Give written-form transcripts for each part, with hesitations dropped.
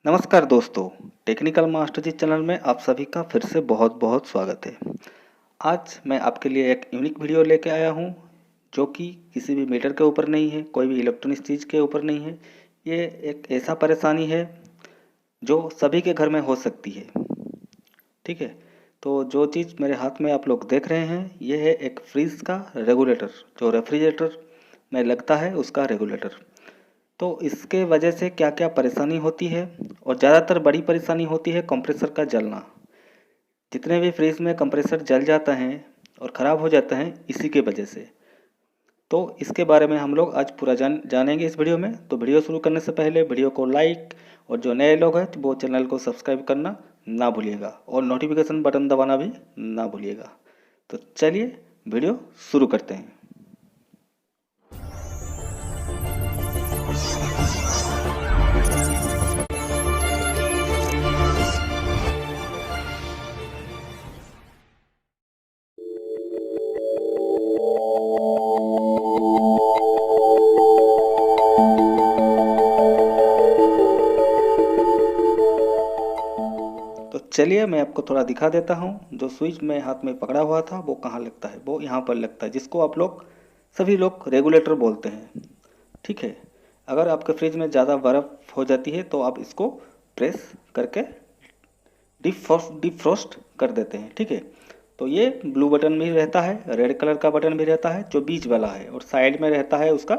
नमस्कार दोस्तों, technical master जी channel में आप सभी का फिर से बहुत बहुत स्वागत है। आज मैं आपके लिए एक यूनिक वीडियो लेके आया हूँ जो कि किसी भी मीटर के ऊपर नहीं है, कोई भी इलेक्ट्रॉनिक चीज़ के ऊपर नहीं है। ये एक ऐसा परेशानी है जो सभी के घर में हो सकती है। ठीक है, तो जो चीज़ मेरे हाथ में आप लोग देख रहे हैं ये है एक फ्रिज का रेगुलेटर, जो रेफ्रिजरेटर में लगता है उसका रेगुलेटर। तो इसके वजह से क्या क्या परेशानी होती है, और ज़्यादातर बड़ी परेशानी होती है कंप्रेसर का जलना। जितने भी फ्रिज में कंप्रेसर जल जाता है और ख़राब हो जाता है इसी के वजह से। तो इसके बारे में हम लोग आज पूरा जानेंगे इस वीडियो में। तो वीडियो शुरू करने से पहले वीडियो को लाइक, और जो नए लोग हैं तो वो चैनल को सब्सक्राइब करना ना भूलिएगा, और नोटिफिकेशन बटन दबाना भी ना भूलिएगा। तो चलिए वीडियो शुरू करते हैं। तो चलिए मैं आपको थोड़ा दिखा देता हूँ। जो स्विच मैं हाथ में पकड़ा हुआ था वो कहाँ लगता है, वो यहाँ पर लगता है, जिसको आप लोग सभी लोग रेगुलेटर बोलते हैं। ठीक है, अगर आपके फ्रिज में ज़्यादा बर्फ़ हो जाती है तो आप इसको प्रेस करके डिफ्रोस्ट कर देते हैं। ठीक है, तो ये ब्लू बटन भी रहता है, रेड कलर का बटन भी रहता है जो बीच वाला है, और साइड में रहता है उसका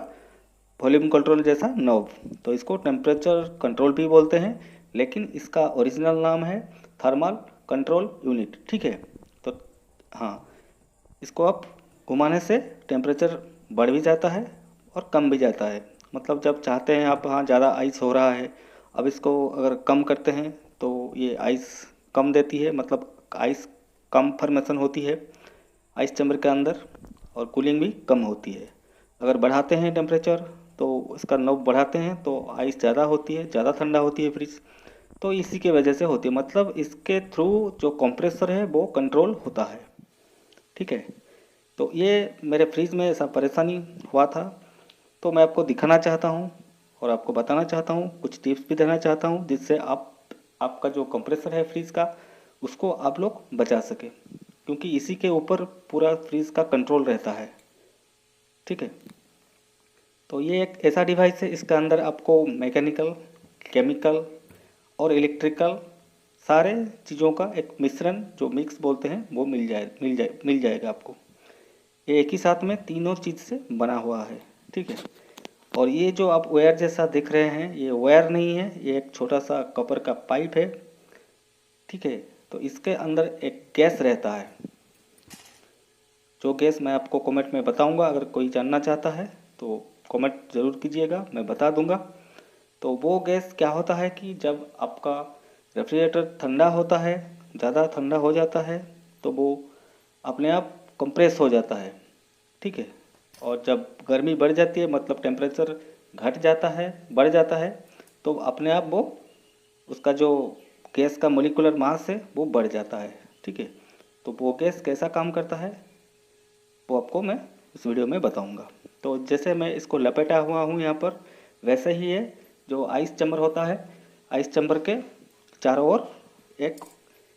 वॉल्यूम कंट्रोल जैसा नॉब। तो इसको टेम्परेचर कंट्रोल भी बोलते हैं, लेकिन इसका ओरिजिनल नाम है थर्मल कंट्रोल यूनिट। ठीक है, तो हाँ, इसको आप घुमाने से टेम्परेचर बढ़ भी जाता है और कम भी जाता है। मतलब जब चाहते हैं आप, हाँ ज़्यादा आइस हो रहा है, अब इसको अगर कम करते हैं तो ये आइस कम देती है, मतलब आइस कम फॉर्मेशन होती है आइस चैम्बर के अंदर, और कूलिंग भी कम होती है। अगर बढ़ाते हैं टेम्परेचर, तो इसका नॉब बढ़ाते हैं तो आइस ज़्यादा होती है, ज़्यादा ठंडा होती है फ्रिज। तो इसी के वजह से होती है, मतलब इसके थ्रू जो कंप्रेसर है वो कंट्रोल होता है। ठीक है, तो ये मेरे फ्रिज में ऐसा परेशानी हुआ था, तो मैं आपको दिखाना चाहता हूँ और आपको बताना चाहता हूँ, कुछ टिप्स भी देना चाहता हूँ जिससे आपका जो कंप्रेसर है फ्रिज का उसको आप लोग बचा सके, क्योंकि इसी के ऊपर पूरा फ्रिज का कंट्रोल रहता है। ठीक है, तो ये एक ऐसा डिवाइस है, इसके अंदर आपको मैकेनिकल, केमिकल और इलेक्ट्रिकल सारे चीज़ों का एक मिश्रण, जो मिक्स बोलते हैं, वो मिल जाएगा आपको। ये एक ही साथ में तीनों चीज़ से बना हुआ है। ठीक है, और ये जो आप वायर जैसा देख रहे हैं ये वायर नहीं है, ये एक छोटा सा कॉपर का पाइप है। ठीक है, तो इसके अंदर एक गैस रहता है, जो गैस मैं आपको कमेंट में बताऊंगा, अगर कोई जानना चाहता है तो कमेंट ज़रूर कीजिएगा, मैं बता दूंगा। तो वो गैस क्या होता है कि जब आपका रेफ्रिजरेटर ठंडा होता है, ज़्यादा ठंडा हो जाता है, तो वो अपने आप कंप्रेस हो जाता है। ठीक है, और जब गर्मी बढ़ जाती है, मतलब टेम्परेचर घट जाता है, बढ़ जाता है, तो अपने आप वो उसका जो गैस का मोलिकुलर मास है वो बढ़ जाता है। ठीक है, तो वो गैस कैसा काम करता है वो आपको मैं इस वीडियो में बताऊंगा। तो जैसे मैं इसको लपेटा हुआ हूँ यहाँ पर, वैसे ही है जो आइस चैम्बर होता है, आइस चैम्बर के चारों ओर एक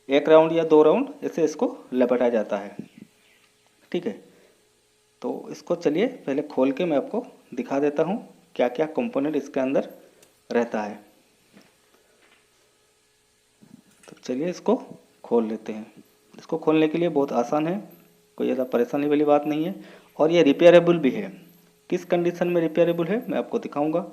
एक राउंड या दो राउंड ऐसे इसको लपेटा जाता है। ठीक है, तो इसको चलिए पहले खोल के मैं आपको दिखा देता हूँ क्या क्या कंपोनेंट इसके अंदर रहता है। तो चलिए इसको खोल लेते हैं। इसको खोलने के लिए बहुत आसान है, कोई ऐसा परेशानी वाली बात नहीं है, और ये रिपेयरेबल भी है। किस कंडीशन में रिपेयरेबल है मैं आपको दिखाऊंगा।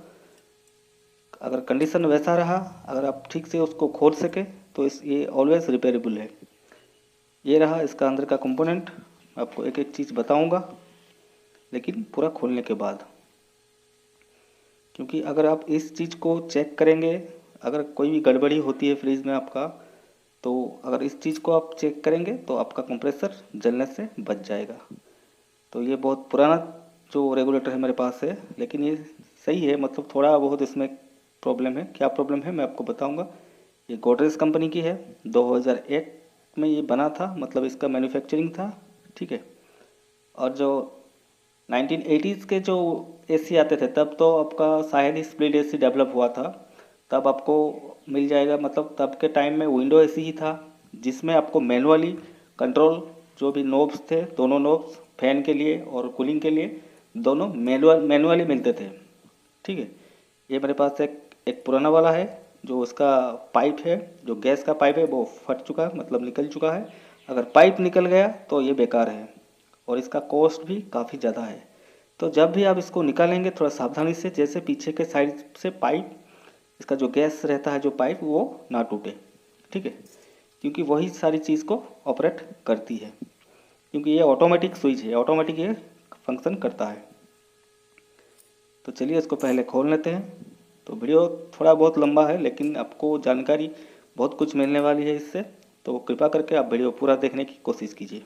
अगर कंडीशन वैसा रहा, अगर आप ठीक से उसको खोल सके, तो ये ऑलवेज रिपेयरेबल है। ये रहा इसका अंदर का कंपोनेंट, आपको एक एक चीज़ बताऊंगा, लेकिन पूरा खोलने के बाद, क्योंकि अगर आप इस चीज़ को चेक करेंगे, अगर कोई भी गड़बड़ी होती है फ्रिज में आपका, तो अगर इस चीज़ को आप चेक करेंगे तो आपका कंप्रेसर जलने से बच जाएगा। तो ये बहुत पुराना जो रेगुलेटर है मेरे पास है, लेकिन ये सही है, मतलब थोड़ा बहुत इसमें प्रॉब्लम है। क्या प्रॉब्लम है मैं आपको बताऊंगा। ये गोदरेज कंपनी की है, 2001 में ये बना था, मतलब इसका मैन्युफैक्चरिंग था। ठीक है, और जो 1980s के जो एसी आते थे तब तो आपका शायद ही स्प्लिट एसी डेवलप हुआ था, तब आपको मिल जाएगा, मतलब तब के टाइम में विंडो ऐसी ही था जिसमें आपको मैनुअली कंट्रोल जो भी नोब्स थे, दोनों नोब्स फैन के लिए और कूलिंग के लिए दोनों मैनुअली मिलते थे। ठीक है, ये मेरे पास एक पुराना वाला है, जो उसका पाइप है, जो गैस का पाइप है वो फट चुका है, मतलब निकल चुका है। अगर पाइप निकल गया तो ये बेकार है और इसका कॉस्ट भी काफ़ी ज़्यादा है। तो जब भी आप इसको निकालेंगे थोड़ा सावधानी से, जैसे पीछे के साइड से पाइप, इसका जो गैस रहता है जो पाइप, वो ना टूटे। ठीक है, क्योंकि वही सारी चीज़ को ऑपरेट करती है, क्योंकि ये ऑटोमेटिक स्विच है, ऑटोमेटिक ये फंक्शन करता है। तो चलिए इसको पहले खोल लेते हैं। तो वीडियो थोड़ा बहुत लंबा है, लेकिन आपको जानकारी बहुत कुछ मिलने वाली है इससे, तो कृपा करके आप वीडियो पूरा देखने की कोशिश कीजिए।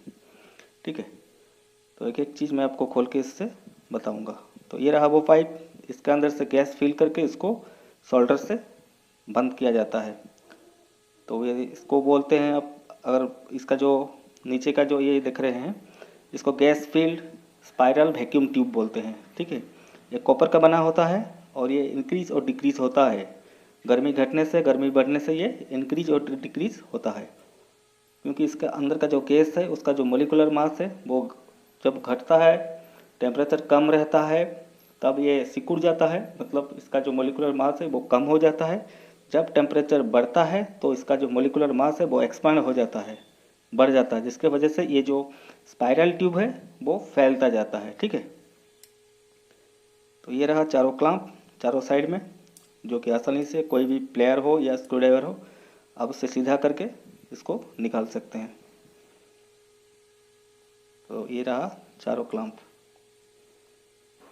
ठीक है, तो एक एक चीज़ मैं आपको खोल के इससे बताऊंगा। तो ये रहा वो पाइप, इसके अंदर से गैस फिल करके इसको सोल्डर से बंद किया जाता है। तो ये इसको बोलते हैं, आप अगर इसका जो नीचे का जो ये देख रहे हैं, इसको gas field spiral vacuum tube बोलते हैं। ठीक है, ये कॉपर का बना होता है और ये इंक्रीज और डिक्रीज होता है। गर्मी घटने से, गर्मी बढ़ने से ये इंक्रीज और डिक्रीज होता है, क्योंकि इसके अंदर का जो गैस है उसका जो मोलिकुलर मास है वो जब घटता है, टेम्परेचर कम रहता है, तब ये सिकुड़ जाता है, मतलब इसका जो मोलिकुलर मास है वो कम हो जाता है। जब टेम्परेचर बढ़ता है तो इसका जो मोलिकुलर मास है वो एक्सपांड हो जाता है, बढ़ जाता है, जिसके वजह से ये जो स्पाइरल ट्यूब है वो फैलता जाता है। ठीक है, तो ये रहा चारों क्लैंप चारों साइड में, जो कि आसानी से कोई भी प्लेयर हो या स्क्रूड्राइवर हो, आप उससे सीधा करके इसको निकाल सकते हैं। तो ये रहा चारों क्लैंप,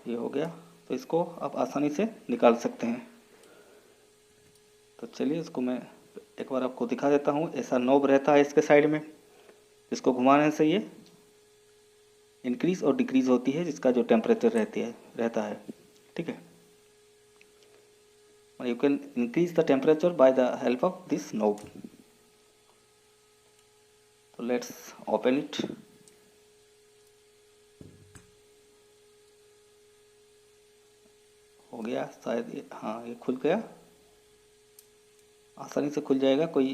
ये हो गया। तो इसको आप आसानी से निकाल सकते हैं। तो चलिए इसको मैं एक बार आपको दिखा देता हूँ। ऐसा नोब रहता है इसके साइड में, जिसको घुमाने से ये इंक्रीज और डिक्रीज होती है, जिसका जो टेम्परेचर रहता है। ठीक है, you can increase the temperature by the help of this knob. So let's open it. हो गया शायद, ये हाँ ये खुल गया, आसानी से खुल जाएगा, कोई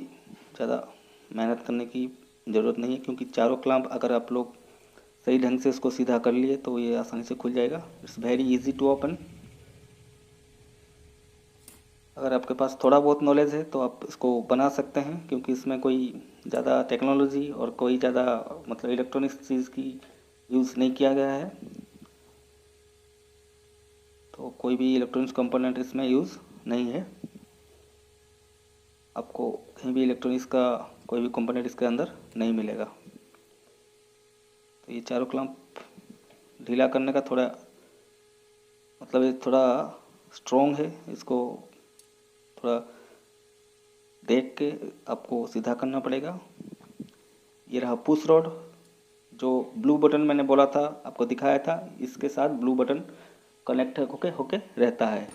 ज़्यादा मेहनत करने की ज़रूरत नहीं है, क्योंकि चारों क्लैंप अगर आप लोग सही ढंग से इसको सीधा कर लिए तो ये आसानी से खुल जाएगा। It's very easy to open. अगर आपके पास थोड़ा बहुत नॉलेज है तो आप इसको बना सकते हैं, क्योंकि इसमें कोई ज़्यादा टेक्नोलॉजी और कोई ज़्यादा मतलब इलेक्ट्रॉनिक्स चीज़ की यूज़ नहीं किया गया है। तो कोई भी इलेक्ट्रॉनिक्स कंपोनेंट इसमें यूज़ नहीं है। आपको कहीं भी इलेक्ट्रॉनिक्स का कोई भी कंपोनेंट इसके अंदर नहीं मिलेगा। तो ये चारों क्लैंप ढीला करने का थोड़ा मतलब ये थोड़ा स्ट्रॉन्ग है, इसको थोड़ा देख के आपको सीधा करना पड़ेगा। ये रहा पुश रॉड, जो ब्लू बटन मैंने बोला था, आपको दिखाया था, इसके साथ ब्लू बटन कनेक्ट होके होके रहता है।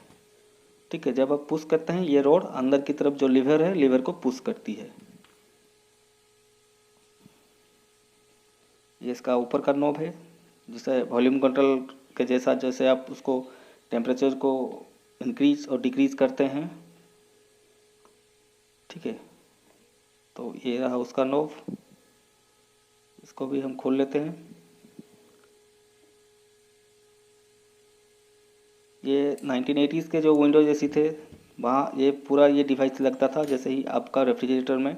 ठीक है, जब आप पुश करते हैं ये रॉड अंदर की तरफ जो लीवर है, लीवर को पुश करती है। ये इसका ऊपर का नॉब है, जिसे वॉल्यूम कंट्रोल के जैसा, जैसे आप उसको टेम्परेचर को इंक्रीज और डिक्रीज करते हैं। ठीक है, तो ये रहा उसका नॉब, इसको भी हम खोल लेते हैं। ये 1980s के जो विंडोज एसी थे, वहाँ ये पूरा ये डिवाइस लगता था, जैसे ही आपका रेफ्रिजरेटर में,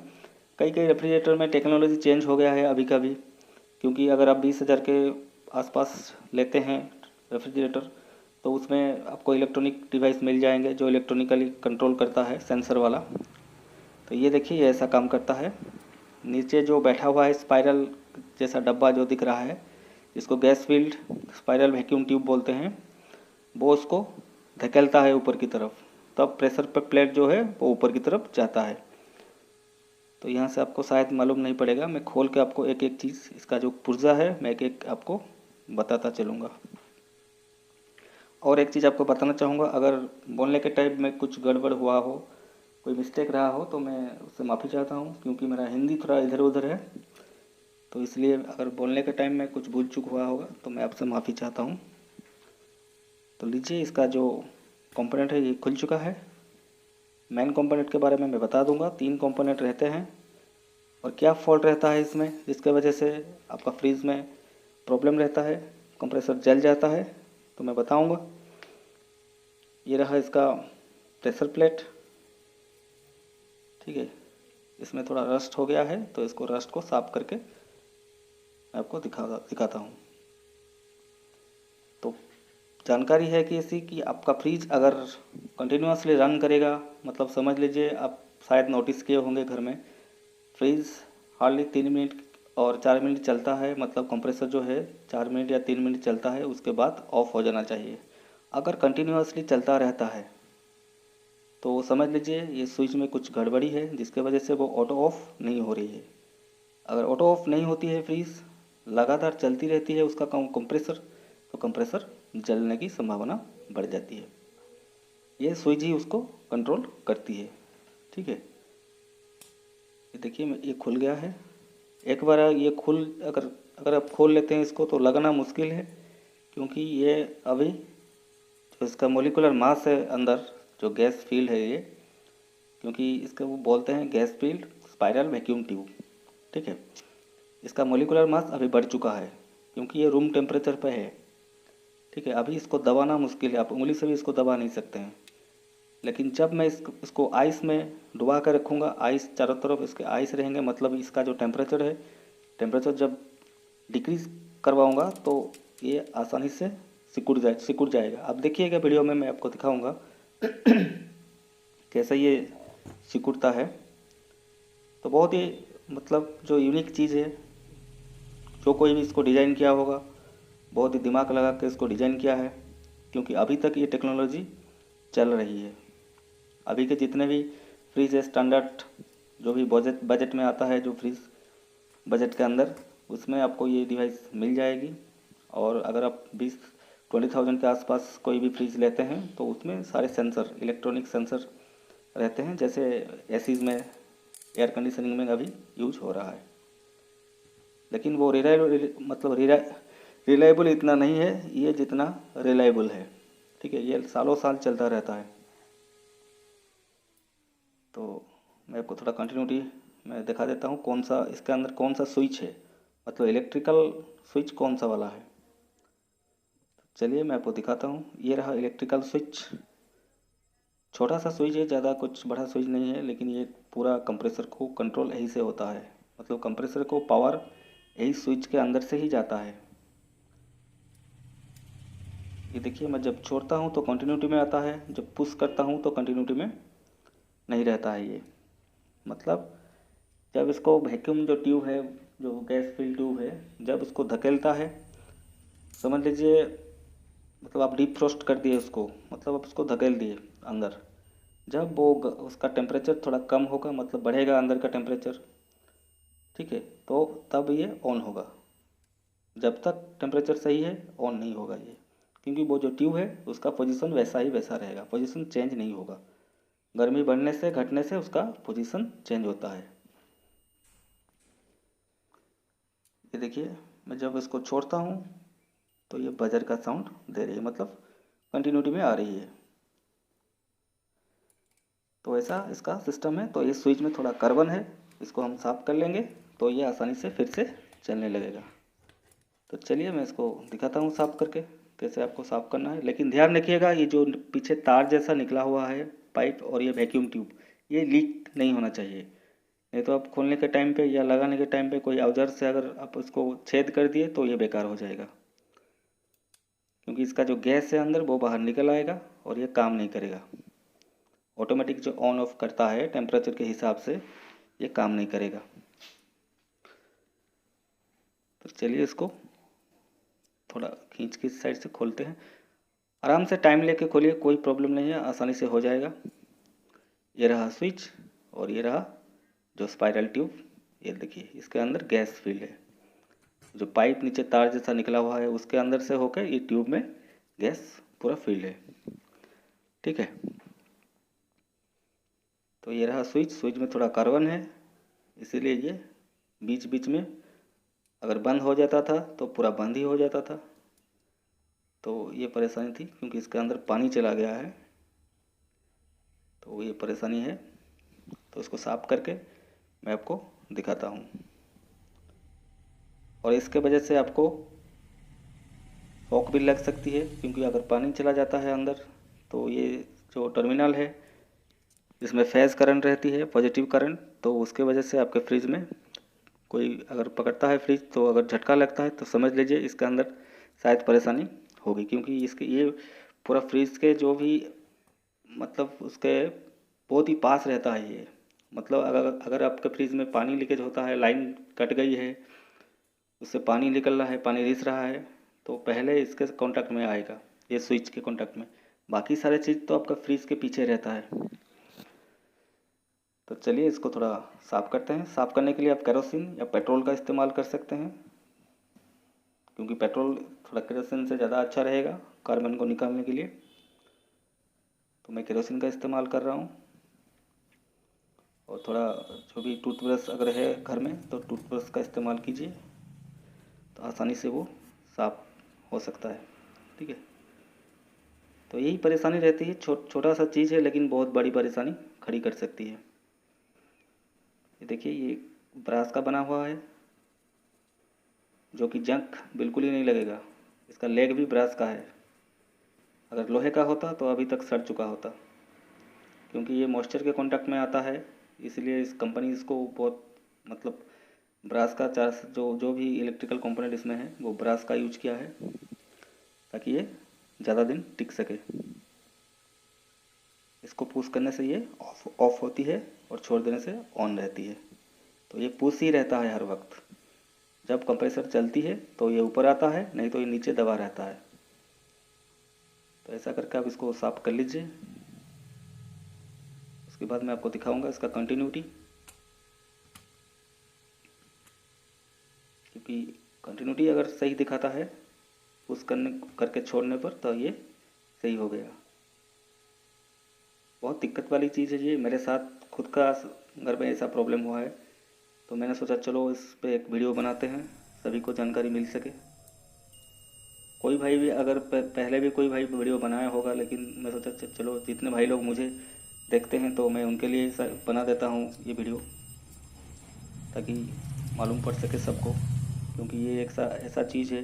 कई कई रेफ्रिजरेटर में टेक्नोलॉजी चेंज हो गया है अभी का भी, क्योंकि अगर आप 20,000 के आसपास लेते हैं रेफ्रिजरेटर, तो उसमें आपको इलेक्ट्रॉनिक डिवाइस मिल जाएंगे जो इलेक्ट्रॉनिकली कंट्रोल करता है, सेंसर वाला। तो ये देखिए ये ऐसा काम करता है। नीचे जो बैठा हुआ है स्पाइरल जैसा डब्बा जो दिख रहा है, इसको gas field spiral vacuum tube बोलते हैं, वो उसको धकेलता है ऊपर की तरफ, तब प्रेशर पर प्लेट जो है वो ऊपर की तरफ जाता है। तो यहाँ से आपको शायद मालूम नहीं पड़ेगा, मैं खोल के आपको एक एक चीज़, इसका जो पुर्जा है मैं एक एक आपको बताता चलूँगा। और एक चीज़ आपको बताना चाहूँगा, अगर बोलने के टाइम में कुछ गड़बड़ हुआ हो, कोई मिस्टेक रहा हो, तो मैं उससे माफ़ी चाहता हूँ, क्योंकि मेरा हिंदी थोड़ा इधर उधर है, तो इसलिए अगर बोलने के टाइम में कुछ भूल चूक हुआ होगा तो मैं आपसे माफ़ी चाहता हूँ। तो लीजिए इसका जो कंपोनेंट है ये खुल चुका है। मेन कंपोनेंट के बारे में मैं बता दूंगा। 3 कंपोनेंट रहते हैं और क्या फॉल्ट रहता है इसमें जिसके वजह से आपका फ्रीज में प्रॉब्लम रहता है, कंप्रेसर जल जाता है, तो मैं बताऊंगा। ये रहा इसका प्रेशर प्लेट, ठीक है। इसमें थोड़ा रस्ट हो गया है, तो इसको रस्ट को साफ करके मैं आपको दिखाता हूँ। तो जानकारी है कि ऐसी कि आपका फ्रिज अगर कंटिन्यूसली रन करेगा, मतलब समझ लीजिए आप शायद नोटिस किए होंगे घर में, फ्रिज हार्डली 3 मिनट और 4 मिनट चलता है, मतलब कंप्रेसर जो है 4 मिनट या 3 मिनट चलता है, उसके बाद ऑफ हो जाना चाहिए। अगर कंटिन्यूसली चलता रहता है तो समझ लीजिए ये स्विच में कुछ गड़बड़ी है, जिसके वजह से वो ऑटो ऑफ नहीं हो रही है। अगर ऑटो ऑफ नहीं होती है, फ्रीज लगातार चलती रहती है उसका कंप्रेसर, तो कंप्रेसर जलने की संभावना बढ़ जाती है। ये स्विच ही उसको कंट्रोल करती है, ठीक है। ये देखिए ये खुल गया है। एक बार ये अगर अगर आप खोल लेते हैं इसको तो लगना मुश्किल है, क्योंकि ये अभी जो इसका मोलिकुलर मास है अंदर, जो गैस फील्ड है ये, क्योंकि इसका वो बोलते हैं gas field spiral vacuum tube, ठीक है। इसका मोलिकुलर मास अभी बढ़ चुका है क्योंकि ये रूम टेम्परेचर पे है, ठीक है। अभी इसको दबाना मुश्किल है, आप उंगली से भी इसको दबा नहीं सकते हैं। लेकिन जब मैं इसको आइस में डुबा कर रखूँगा, आइस चारों तरफ इसके आइस रहेंगे, मतलब इसका जो टेम्परेचर है, टेम्परेचर जब डिक्रीज करवाऊँगा तो ये आसानी से सिकुड़ जाएगा। अब देखिएगा वीडियो में मैं आपको दिखाऊँगा कैसे ये सिकुड़ता है। तो बहुत ही मतलब जो यूनिक चीज़ है, जो कोई भी इसको डिज़ाइन किया होगा बहुत ही दिमाग लगा के इसको डिज़ाइन किया है, क्योंकि अभी तक ये टेक्नोलॉजी चल रही है। अभी के जितने भी फ्रिज है स्टैंडर्ड, जो भी बजट में आता है, जो फ्रिज बजट के अंदर, उसमें आपको ये डिवाइस मिल जाएगी। और अगर आप 20,000 के आसपास कोई भी फ्रिज लेते हैं तो उसमें सारे सेंसर, इलेक्ट्रॉनिक सेंसर रहते हैं, जैसे एसीज में, एयर कंडीशनिंग में अभी यूज हो रहा है। लेकिन वो रिलायबल इतना नहीं है ये जितना रिलायबल है, ठीक है। ये सालों साल चलता रहता है। तो मैं आपको थोड़ा कंटिन्यूटी मैं दिखा देता हूँ कौन सा इसके अंदर कौन सा स्विच है, मतलब इलेक्ट्रिकल स्विच कौन सा वाला है। चलिए मैं आपको दिखाता हूँ। ये रहा इलेक्ट्रिकल स्विच, छोटा सा स्विच है, ज़्यादा कुछ बड़ा स्विच नहीं है, लेकिन ये पूरा कंप्रेसर को कंट्रोल यहीं से होता है, मतलब कंप्रेसर को पावर यही स्विच के अंदर से ही जाता है। ये देखिए मैं जब छोड़ता हूँ तो कंटिन्यूटी में आता है, जब पुश करता हूँ तो कंटिन्यूटी में नहीं रहता है ये। मतलब जब इसको वैक्यूम जो ट्यूब है, जो गैस फिल ट्यूब है, जब उसको धकेलता है, समझ लीजिए मतलब आप डीप फ्रोस्ट कर दिए उसको, मतलब आप उसको धकेल दिए अंदर। जब वो उसका टेम्परेचर थोड़ा कम होगा, मतलब बढ़ेगा अंदर का टेम्परेचर, ठीक है, तो तब ये ऑन होगा। जब तक टेम्परेचर सही है ऑन नहीं होगा ये, क्योंकि वो जो ट्यूब है उसका पोजीशन वैसा ही वैसा रहेगा, पोजीशन चेंज नहीं होगा। गर्मी बढ़ने से घटने से उसका पोजीशन चेंज होता है। ये देखिए मैं जब इसको छोड़ता हूँ तो ये बजर का साउंड दे रही है, मतलब कंटिन्यूटी में आ रही है। तो ऐसा इसका सिस्टम है। तो इस स्विच में थोड़ा कार्बन है, इसको हम साफ़ कर लेंगे तो ये आसानी से फिर से चलने लगेगा। तो चलिए मैं इसको दिखाता हूँ साफ़ करके कैसे आपको साफ़ करना है। लेकिन ध्यान रखिएगा ये जो पीछे तार जैसा निकला हुआ है पाइप और ये वैक्यूम ट्यूब, ये लीक नहीं होना चाहिए। नहीं तो आप खोलने के टाइम पे या लगाने के टाइम पे कोई औजार से अगर आप उसको छेद कर दिए तो ये बेकार हो जाएगा, क्योंकि इसका जो गैस है अंदर वो बाहर निकल आएगा और ये काम नहीं करेगा। ऑटोमेटिक जो ऑन ऑफ करता है टेम्परेचर के हिसाब से, ये काम नहीं करेगा। तो चलिए इसको थोड़ा खींच के इस साइड से खोलते हैं। आराम से टाइम लेके खोलिए, कोई प्रॉब्लम नहीं है, आसानी से हो जाएगा। ये रहा स्विच और ये रहा जो स्पाइरल ट्यूब। ये देखिए इसके अंदर गैस फील्ड है, जो पाइप नीचे तार जैसा निकला हुआ है उसके अंदर से होकर ये ट्यूब में गैस पूरा फील्ड है, ठीक है। तो ये रहा स्विच, स्विच में थोड़ा कार्बन है, इसीलिए ये बीच बीच में अगर बंद हो जाता था तो पूरा बंद ही हो जाता था। तो ये परेशानी थी क्योंकि इसके अंदर पानी चला गया है। तो ये परेशानी है, तो इसको साफ करके मैं आपको दिखाता हूँ। और इसके वजह से आपको शॉक भी लग सकती है, क्योंकि अगर पानी चला जाता है अंदर तो ये जो टर्मिनल है इसमें फेज करंट रहती है, पॉजिटिव करंट, तो उसके वजह से आपके फ्रिज में कोई अगर पकड़ता है फ्रिज, तो अगर झटका लगता है तो समझ लीजिए इसके अंदर शायद परेशानी होगी, क्योंकि इसके ये पूरा फ्रिज के जो भी मतलब उसके बहुत ही पास रहता है ये। मतलब अगर आपके फ्रिज में पानी लीकेज होता है, लाइन कट गई है, उससे पानी निकल रहा है, पानी रिस रहा है, तो पहले इसके कांटेक्ट में आएगा, ये स्विच के कांटेक्ट में। बाकी सारे चीज़ तो आपका फ्रिज के पीछे रहता है। तो चलिए इसको थोड़ा साफ़ करते हैं। साफ़ करने के लिए आप केरोसिन या पेट्रोल का इस्तेमाल कर सकते हैं, क्योंकि पेट्रोल थोड़ा केरोसिन से ज़्यादा अच्छा रहेगा कार्बन को निकालने के लिए। तो मैं केरोसिन का इस्तेमाल कर रहा हूँ। और थोड़ा जो भी टूथब्रश अगर है घर में तो टूथब्रश का इस्तेमाल कीजिए, तो आसानी से वो साफ हो सकता है। ठीक है, तो यही परेशानी रहती है, छोटा सा चीज़ है लेकिन बहुत बड़ी परेशानी खड़ी कर सकती है। ये देखिए, ये ब्रास का बना हुआ है, जो कि जंग बिल्कुल ही नहीं लगेगा। इसका लेग भी ब्रास का है। अगर लोहे का होता तो अभी तक सड़ चुका होता, क्योंकि ये मॉइस्चर के कांटेक्ट में आता है, इसलिए इस कंपनी इसको बहुत मतलब ब्रास का चार जो जो भी इलेक्ट्रिकल कंपोनेंट इसमें है वो ब्रास का यूज किया है, ताकि ये ज़्यादा दिन टिक सके। इसको पुश करने से ये ऑफ होती है और छोड़ देने से ऑन रहती है। तो ये पुश ही रहता है हर वक्त। जब कंप्रेसर चलती है तो ये ऊपर आता है, नहीं तो ये नीचे दबा रहता है। तो ऐसा करके आप इसको साफ कर लीजिए। उसके बाद मैं आपको दिखाऊंगा इसका कंटिन्यूटी, क्योंकि कंटिन्यूटी अगर सही दिखाता है पुश करके छोड़ने पर, तो ये सही हो गया। बहुत दिक्कत वाली चीज़ है ये, मेरे साथ खुद का घर में ऐसा प्रॉब्लम हुआ है, तो मैंने सोचा चलो इस पे एक वीडियो बनाते हैं, सभी को जानकारी मिल सके। कोई भाई भी अगर पहले भी कोई भाई वीडियो बनाया होगा, लेकिन मैं सोचा चलो जितने भाई लोग मुझे देखते हैं तो मैं उनके लिए बना देता हूँ ये वीडियो, ताकि मालूम पड़ सके सबको। क्योंकि ये एक ऐसा चीज़ है,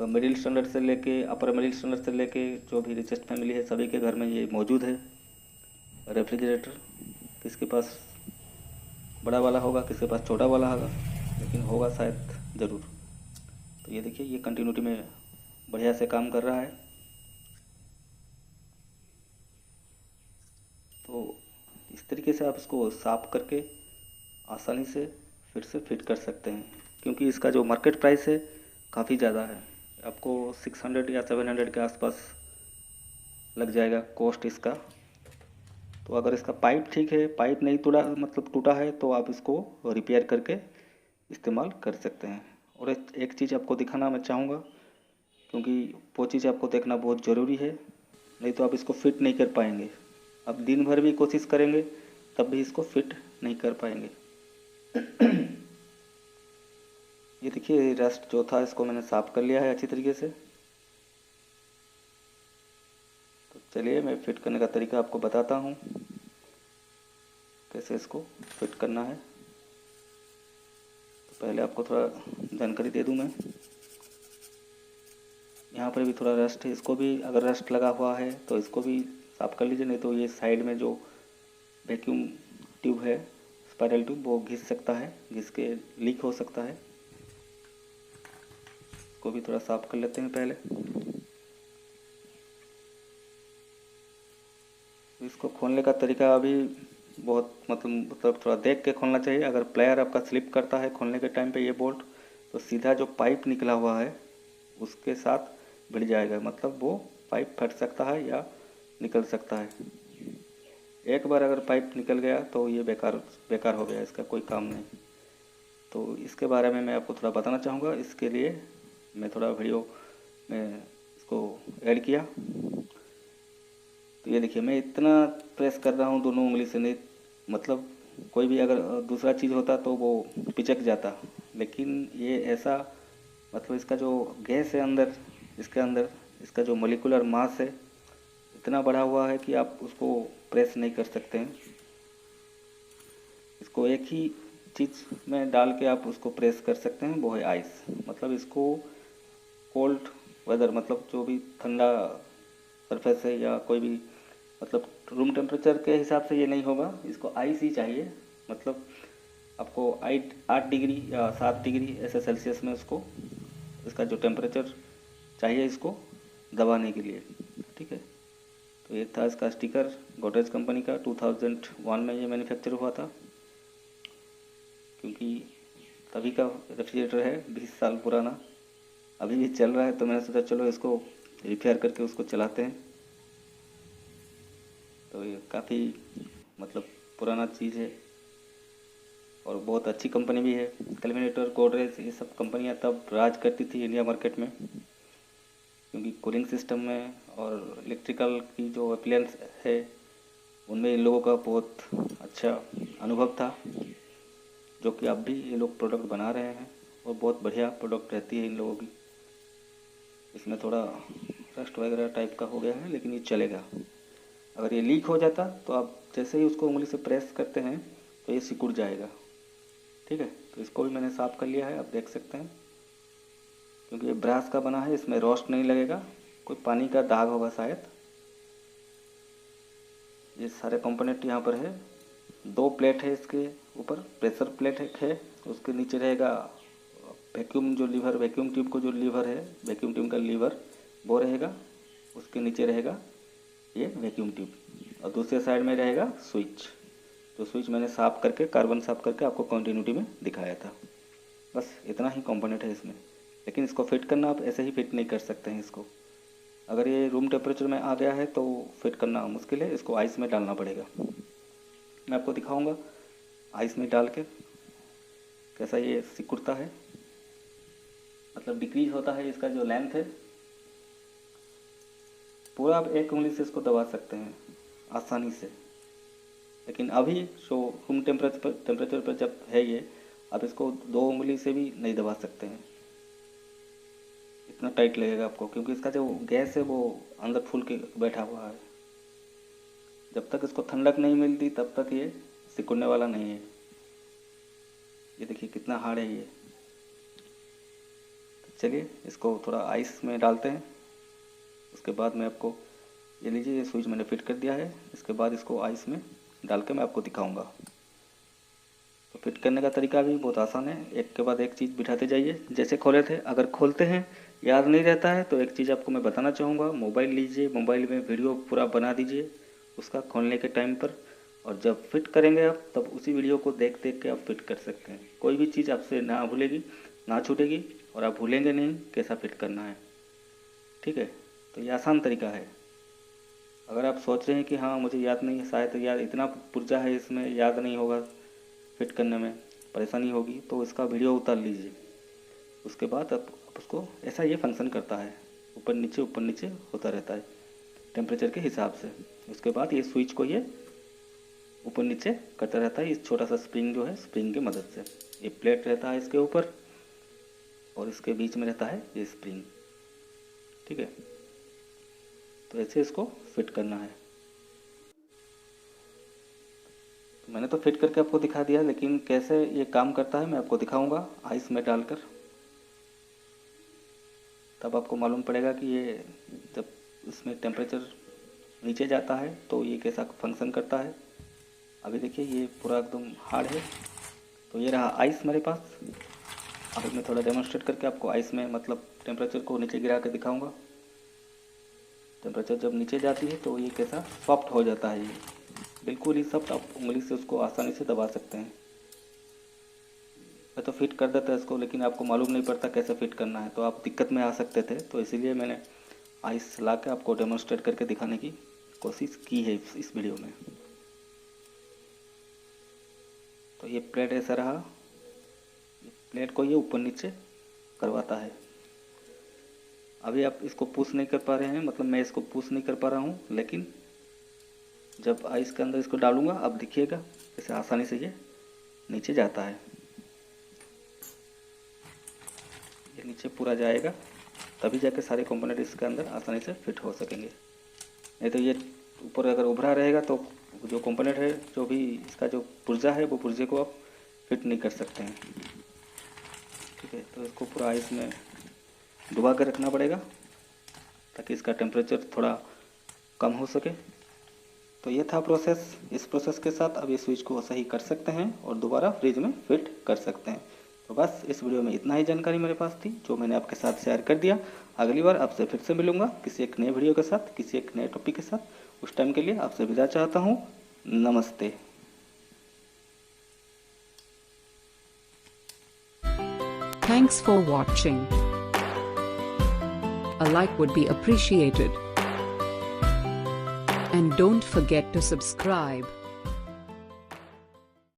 मिडिल स्टैंडर्ड से लेके अपर मिडिल स्टैंडर्ड से लेके जो भी रिचेस्ट फैमिली है सभी के घर में ये मौजूद है रेफ्रिजरेटर। किसके पास बड़ा वाला होगा, किसके पास छोटा वाला होगा, लेकिन होगा शायद ज़रूर। तो ये देखिए, ये कंटिन्यूटी में बढ़िया से काम कर रहा है। तो इस तरीके से आप इसको साफ करके आसानी से फिर से फिट कर सकते हैं, क्योंकि इसका जो मार्केट प्राइस है काफ़ी ज़्यादा है। आपको 600 या 700 के आसपास लग जाएगा कॉस्ट इसका। तो अगर इसका पाइप ठीक है, पाइप नहीं टूटा मतलब टूटा है, तो आप इसको रिपेयर करके इस्तेमाल कर सकते हैं। और एक चीज़ आपको दिखाना मैं चाहूँगा, क्योंकि वो चीज़ आपको देखना बहुत ज़रूरी है, नहीं तो आप इसको फिट नहीं कर पाएंगे। आप दिन भर भी कोशिश करेंगे तब भी इसको फिट नहीं कर पाएंगे। ये देखिए, रस्ट जो था इसको मैंने साफ कर लिया है अच्छी तरीके से। तो चलिए मैं फिट करने का तरीका आपको बताता हूँ, कैसे इसको फिट करना है। तो पहले आपको थोड़ा जानकारी दे दूँ मैं। यहाँ पर भी थोड़ा रस्ट है, इसको भी अगर रस्ट लगा हुआ है तो इसको भी साफ कर लीजिए, नहीं तो ये साइड में जो वैक्यूम ट्यूब है, स्पाइरल ट्यूब, वो घिस सकता है, घिस के लीक हो सकता है। इसको भी थोड़ा साफ कर लेते हैं पहले। इसको खोलने का तरीका अभी बहुत मतलब थोड़ा देख के खोलना चाहिए। अगर प्लेयर आपका स्लिप करता है खोलने के टाइम पे ये बोल्ट, तो सीधा जो पाइप निकला हुआ है उसके साथ भिड़ जाएगा, मतलब वो पाइप फट सकता है या निकल सकता है। एक बार अगर पाइप निकल गया तो ये बेकार हो गया, इसका कोई काम नहीं। तो इसके बारे में मैं आपको थोड़ा बताना चाहूँगा, इसके लिए मैं थोड़ा वीडियो में इसको ऐड किया। तो ये देखिए, मैं इतना प्रेस कर रहा हूँ दोनों उंगली से, नहीं मतलब कोई भी अगर दूसरा चीज़ होता तो वो पिचक जाता, लेकिन ये ऐसा मतलब इसका जो गैस है अंदर, इसके अंदर इसका जो मोलिकुलर मास है इतना बढ़ा हुआ है कि आप उसको प्रेस नहीं कर सकते हैं। इसको एक ही चीज़ में डाल के आप उसको प्रेस कर सकते हैं, वो है आइस। मतलब इसको कोल्ड वेदर, मतलब जो भी ठंडा सरफेस है या कोई भी, मतलब रूम टेम्परेचर के हिसाब से ये नहीं होगा, इसको आइस ही चाहिए। मतलब आपको 8 डिग्री या 7 डिग्री ऐसे सेल्सियस में उसको, इसका जो टेम्परेचर चाहिए इसको दबाने के लिए, ठीक है। तो ये था इसका स्टिकर, गोदरेज कंपनी का। 2001 में ये मैन्युफैक्चर हुआ था, क्योंकि तभी का रेफ्रिजरेटर है, 20 साल पुराना, अभी भी चल रहा है। तो मैंने सोचा चलो इसको रिपेयर करके उसको चलाते हैं। तो ये काफ़ी मतलब पुराना चीज़ है और बहुत अच्छी कंपनी भी है। कैलविनेटर, गोदरेज, ये सब कंपनियां तब राज करती थी इंडिया मार्केट में, क्योंकि कूलिंग सिस्टम में और इलेक्ट्रिकल की जो अप्लायंस है उनमें इन लोगों का बहुत अच्छा अनुभव था, जो कि अब भी ये लोग प्रोडक्ट बना रहे हैं और बहुत बढ़िया प्रोडक्ट रहती है इन लोगों की। इसमें थोड़ा रस्ट वगैरह टाइप का हो गया है, लेकिन ये चलेगा। अगर ये लीक हो जाता तो आप जैसे ही उसको उंगली से प्रेस करते हैं तो ये सिकुड़ जाएगा, ठीक है। तो इसको भी मैंने साफ़ कर लिया है, आप देख सकते हैं। क्योंकि ये ब्रास का बना है, इसमें रोस्ट नहीं लगेगा, कोई पानी का दाग होगा शायद। ये सारे कंपोनेंट यहाँ पर है। 2 प्लेट है इसके ऊपर, प्रेशर प्लेट एक है, उसके नीचे रहेगा वैक्यूम जो लीवर, वैक्यूम ट्यूब को जो लीवर है, वैक्यूम ट्यूब का लीवर वो रहेगा। उसके नीचे रहेगा ये वैक्यूम ट्यूब और दूसरे साइड में रहेगा स्विच। तो स्विच मैंने साफ़ करके, कार्बन साफ़ करके आपको कंटिन्यूटी में दिखाया था। बस इतना ही कंपोनेंट है इसमें। लेकिन इसको फिट करना आप ऐसे ही फिट नहीं कर सकते हैं इसको। अगर ये रूम टेम्परेचर में आ गया है तो फिट करना मुश्किल है, इसको आइस में डालना पड़ेगा। मैं आपको दिखाऊंगा आइस में डाल के कैसा ये सिकुड़ता है, मतलब डिक्रीज होता है इसका जो लेंथ है। पूरा आप एक उंगली से इसको दबा सकते हैं आसानी से, लेकिन अभी जो रूम टेम्परेचर पर जब है ये, आप इसको 2 उंगली से भी नहीं दबा सकते हैं, इतना टाइट लगेगा आपको, क्योंकि इसका जो गैस है वो अंदर फूल के बैठा हुआ है। जब तक इसको ठंडक नहीं मिलती तब तक ये सिकुड़ने वाला नहीं है। ये देखिए कितना हार्ड है ये। चलिए इसको थोड़ा आइस में डालते हैं, उसके बाद मैं आपको, ये लीजिए ये स्विच मैंने फिट कर दिया है। इसके बाद इसको आइस में डाल के मैं आपको दिखाऊंगा। तो फिट करने का तरीका भी बहुत आसान है, एक के बाद एक चीज़ बिठाते जाइए जैसे खोले थे। अगर खोलते हैं याद नहीं रहता है तो एक चीज़ आपको मैं बताना चाहूँगा, मोबाइल लीजिए, मोबाइल में वीडियो पूरा बना दीजिए उसका खोलने के टाइम पर, और जब फिट करेंगे आप तब उसी वीडियो को देख देख के आप फिट कर सकते हैं। कोई भी चीज़ आपसे ना भूलेगी, ना छूटेगी, और आप भूलेंगे नहीं कैसा फिट करना है, ठीक है। तो ये आसान तरीका है। अगर आप सोच रहे हैं कि हाँ मुझे याद नहीं है, शायद याद इतना पुर्जा है इसमें, याद नहीं होगा, फिट करने में परेशानी होगी, तो इसका वीडियो उतार लीजिए। उसके बाद आप उसको, ऐसा ये फंक्शन करता है, ऊपर नीचे होता रहता है टेम्परेचर के हिसाब से। उसके बाद ये स्विच को ये ऊपर नीचे करता रहता है, इस छोटा सा स्प्रिंग जो है, स्प्रिंग की मदद से। ये प्लेट रहता है इसके ऊपर और इसके बीच में रहता है ये स्प्रिंग, ठीक है। तो ऐसे इसको फिट करना है। तो मैंने तो फिट करके आपको दिखा दिया, लेकिन कैसे ये काम करता है मैं आपको दिखाऊंगा आइस में डालकर। तब आपको मालूम पड़ेगा कि ये जब इसमें टेम्परेचर नीचे जाता है तो ये कैसा फंक्शन करता है। अभी देखिए ये पूरा एकदम हार्ड है। तो ये रहा आइस मेरे पास। अभी मैं थोड़ा डेमोन्स्ट्रेट करके आपको आइस में, मतलब टेम्परेचर को नीचे गिरा के दिखाऊंगा। टेम्परेचर जब नीचे जाती है तो ये कैसा सॉफ्ट हो जाता है, ये बिल्कुल ही सॉफ्ट। आप उंगली से उसको आसानी से दबा सकते हैं। मैं तो फिट कर देता इसको, लेकिन आपको मालूम नहीं पड़ता कैसे फिट करना है, तो आप दिक्कत में आ सकते थे। तो इसीलिए मैंने आइस ला के आपको डेमोन्स्ट्रेट करके दिखाने की कोशिश की है इस वीडियो में। तो ये प्लेट ऐसा रहा, प्लेट को ये ऊपर नीचे करवाता है। अभी आप इसको पुश नहीं कर पा रहे हैं, मतलब मैं इसको पुश नहीं कर पा रहा हूँ, लेकिन जब आइस के अंदर इसको डालूंगा अब दिखिएगा कैसे आसानी से ये नीचे जाता है। ये नीचे पूरा जाएगा, तभी जाके सारे कंपोनेंट इसके अंदर आसानी से फिट हो सकेंगे। नहीं तो ये ऊपर अगर उभरा रहेगा तो जो कंपोनेंट है, जो भी इसका जो पुर्जा है, वो पुर्जे को आप फिट नहीं कर सकते हैं। ठीक है, तो इसको पूरा आइस में डुबा कर रखना पड़ेगा ताकि इसका टेम्परेचर थोड़ा कम हो सके। तो ये था प्रोसेस। इस प्रोसेस के साथ अब ये स्विच को सही कर सकते हैं और दोबारा फ्रिज में फिट कर सकते हैं। तो बस इस वीडियो में इतना ही जानकारी मेरे पास थी जो मैंने आपके साथ शेयर कर दिया। अगली बार आपसे फिर से मिलूंगा किसी एक नए वीडियो के साथ, किसी एक नए टॉपिक के साथ। उस टाइम के लिए आपसे विदा चाहता हूँ। नमस्ते। Thanks for watching. A like would be appreciated. And don't forget to subscribe.